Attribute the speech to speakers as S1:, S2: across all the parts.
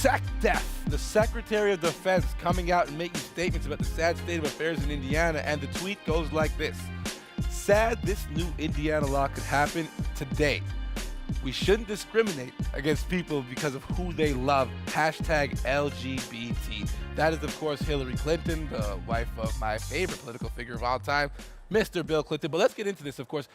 S1: SecDef, the Secretary of Defense, coming out and making statements about the sad state of affairs in Indiana, and the tweet goes like this. Sad this new Indiana law could happen today. We shouldn't discriminate against people because of who they love. Hashtag LGBT. That is, of course, Hillary Clinton, the wife of my favorite political figure of all time, Mr. Bill Clinton. But let's get into this, of course.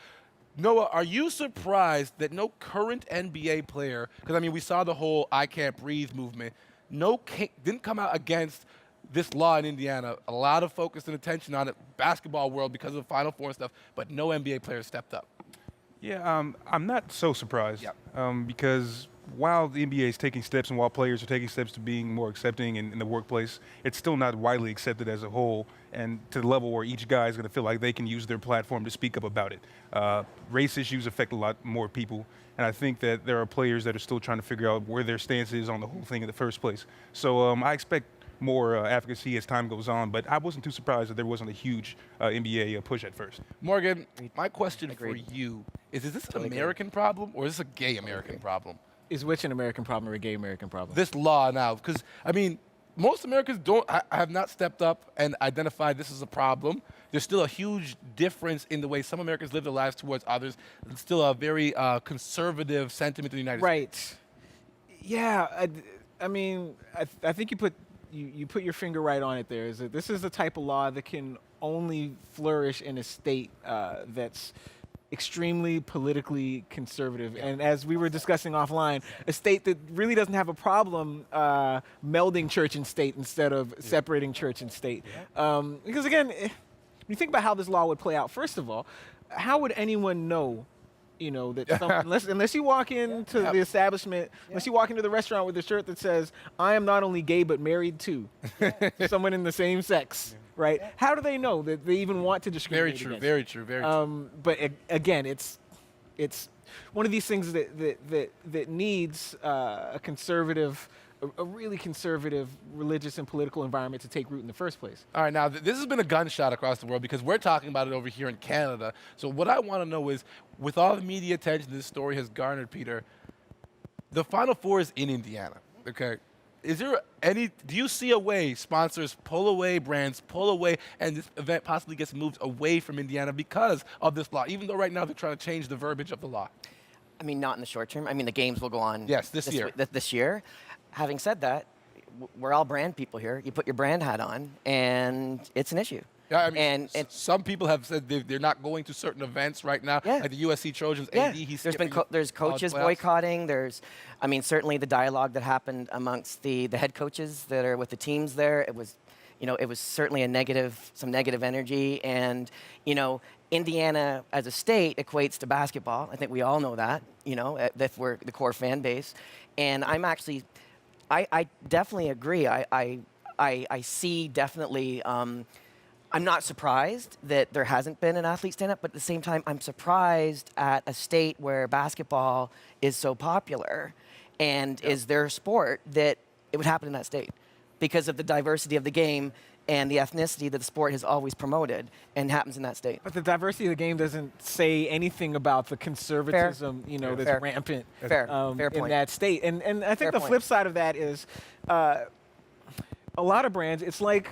S1: Noah, are you surprised that no current NBA player, because, I mean, we saw the whole I Can't Breathe movement, didn't come out against this law in Indiana? A lot of focus and attention on it, basketball world, because of the Final Four and stuff, but no NBA players stepped up.
S2: Yeah, I'm not so surprised because while the NBA is taking steps and while players are taking steps to being more accepting in the workplace, it's still not widely accepted as a whole and to the level where each guy is going to feel like they can use their platform to speak up about it. Race issues affect a lot more people, and I think that there are players that are still trying to figure out where their stance is on the whole thing in the first place. So I expect more advocacy as time goes on, but I wasn't too surprised that there wasn't a huge NBA push at first.
S1: Morgan, my question for you is this an American problem or is this a gay American problem?
S3: Is which an American problem or a gay American problem?
S1: This law now, because, I mean, most Americans have not stepped up and identified this as a problem. There's still a huge difference in the way some Americans live their lives towards others. It's still a very conservative sentiment in the United States.
S3: Right. Yeah, I mean, I think you put your finger right on it there. Is that this is the type of law that can only flourish in a state that's extremely politically conservative. And as we were discussing offline, a state that really doesn't have a problem melding church and state instead of separating church and state. Because again, when you think about how this law would play out, first of all, how would anyone know, you know, that unless you walk into the establishment, unless you walk into the restaurant with a shirt that says, I am not only gay, but married too, someone in the same sex, right? How do they know that they even want to discriminate against?
S1: Very true.
S3: But again, it's one of these things that needs a conservative, a really conservative religious and political environment to take root in the first place.
S1: All right, now this has been a gunshot across the world because we're talking about it over here in Canada. So what I want to know is, with all the media attention this story has garnered, Peter, the Final Four is in Indiana, okay? Is there do you see a way sponsors pull away, brands pull away, and this event possibly gets moved away from Indiana because of this law, even though right now they're trying to change the verbiage of the law?
S4: I mean, not in the short term. I mean, the games will go on
S1: this year.
S4: This year. Having said that, we're all brand people here. You put your brand hat on, and it's an issue.
S1: Yeah, I mean,
S4: and
S1: some people have said they're not going to certain events right now, like the USC Trojans. AD,
S4: there's coaches boycotting. There's, I mean, certainly the dialogue that happened amongst the head coaches that are with the teams there. It was, it was certainly some negative energy, and Indiana as a state equates to basketball. I think we all know that. If we're the core fan base, and I definitely agree. I see definitely. I'm not surprised that there hasn't been an athlete stand-up, but at the same time, I'm surprised at a state where basketball is so popular and is their sport that it would happen in that state because of the diversity of the game and the ethnicity that the sport has always promoted and happens in that state.
S3: But the diversity of the game doesn't say anything about the conservatism, that's rampant
S4: Fair point.
S3: in that state. And I think the flip side of that is a lot of brands, it's like,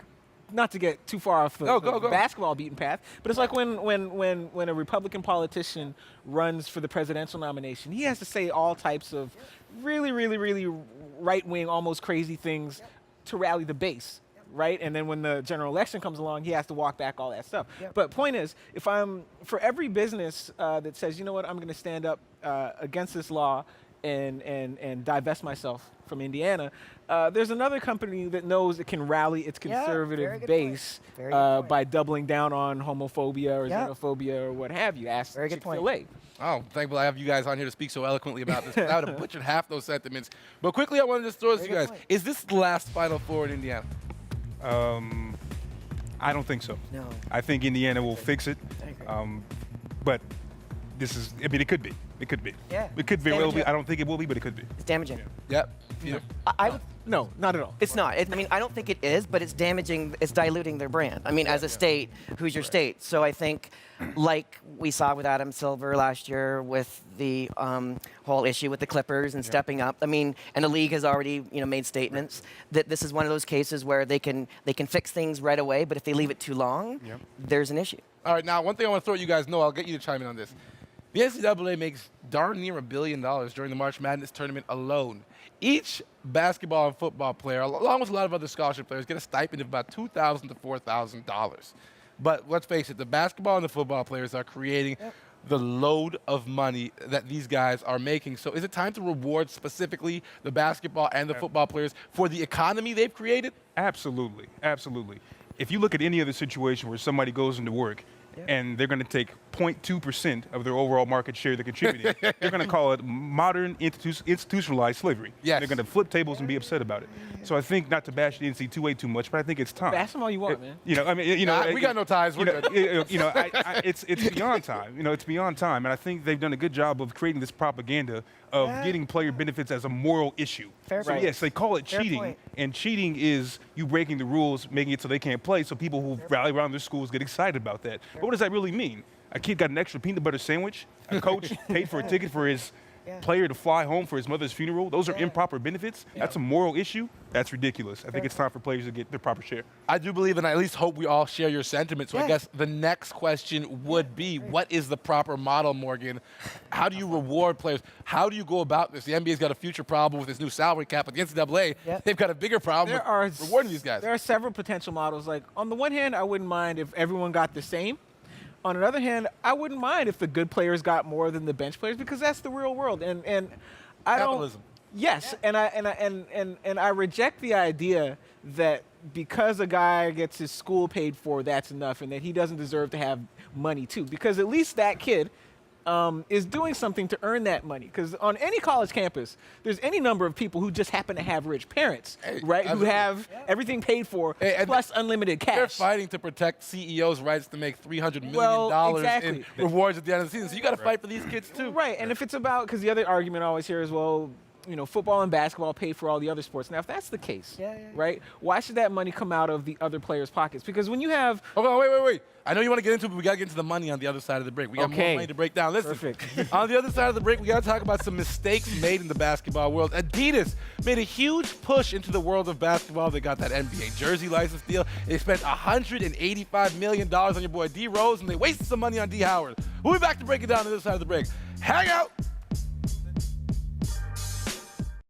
S3: not to get too far off the basketball beaten path, but it's like when a Republican politician runs for the presidential nomination, he has to say all types of really, really, really right-wing, almost crazy things to rally the base, right? And then when the general election comes along, he has to walk back all that stuff. Yep. But point is, for every business that says, you know what, I'm going to stand up against this law and divest myself from Indiana, there's another company that knows it can rally its conservative base by doubling down on homophobia or xenophobia or what have you. Ask Chick-fil-A.
S1: Oh, thankful I have you guys on here to speak so eloquently about this. I would have butchered half those sentiments. But quickly, I want to just throw this to you guys. Is this the last Final Four in Indiana?
S2: I don't think so.
S4: No.
S2: I think Indiana will fix it. But it could be. It could be.
S4: Yeah.
S2: It could very well be. I don't think it will be, but it could be.
S4: It's damaging.
S1: Yep.
S3: No, not at all.
S4: It's not. I mean, I don't think it is, but it's damaging. It's diluting their brand. I mean, as a state, who's your state? So I think, like we saw with Adam Silver last year with the whole issue with the Clippers and stepping up. I mean, and the league has already made statements that this is one of those cases where they can fix things right away, but if they leave it too long, there's an issue.
S1: All right, now one thing I want to throw at you guys know, I'll get you to chime in on this. The NCAA makes darn near $1 billion during the March Madness tournament alone. Each basketball and football player, along with a lot of other scholarship players, get a stipend of about $2,000 to $4,000. But let's face it, the basketball and the football players are creating the load of money that these guys are making. So is it time to reward specifically the basketball and the football players for the economy they've created?
S2: Absolutely, absolutely. If you look at any other situation where somebody goes into work and they're going to take 0.2% of their overall market share they're contributing, they're going to call it modern institutionalized slavery.
S1: Yes.
S2: They're going to flip tables and be upset about it. So I think, not to bash the NCAA too much, but I think it's time.
S3: Bash them all you want, man.
S2: We
S1: got no ties. We're good.
S2: It's beyond time. It's beyond time, and I think they've done a good job of creating this propaganda of getting player benefits as a moral issue.
S4: Fair
S2: so
S4: point.
S2: yes, they call it
S4: Fair
S2: cheating,
S4: point.
S2: and cheating is you breaking the rules, making it so they can't play, so people who rally around their schools get excited about that. But what does that really mean? A kid got an extra peanut butter sandwich. A coach paid for a ticket for his player to fly home for his mother's funeral. Those are improper benefits. That's a moral issue. That's ridiculous. I think it's time for players to get their proper share.
S1: I do believe, and I at least hope we all share your sentiment. So I guess the next question would be, what is the proper model, Morgan? How do you reward players? How do you go about this? The NBA's got a future problem with this new salary cap. But the NCAA, they've got a bigger problem with rewarding these guys.
S3: There are several potential models. Like, on the one hand, I wouldn't mind if everyone got the same. On the other hand, I wouldn't mind if the good players got more than the bench players, because that's the real world. And I
S1: Capitalism.
S3: don't. Yes, and I reject the idea that because a guy gets his school paid for, that's enough, and that he doesn't deserve to have money too. Because at least that kid is doing something to earn that money. Because on any college campus, there's any number of people who just happen to have rich parents, right? Who have everything paid for, plus unlimited cash.
S1: They're fighting to protect CEOs' rights to make $300 million in rewards at the end of the season. So you got to fight for these kids too.
S3: Right, and if it's about, because the other argument I always hear is, well, football and basketball pay for all the other sports. Now, if that's the case, right, why should that money come out of the other players' pockets? Because when you have...
S1: Oh, wait. I know you want to get into it, but we got to get into the money on the other side of the break. We got more money to break down. Listen, on the other side of the break, we got to talk about some mistakes made in the basketball world. Adidas made a huge push into the world of basketball. They got that NBA jersey license deal. They spent $185 million on your boy D. Rose, and they wasted some money on D. Howard. We'll be back to break it down on the other side of the break. Hang out!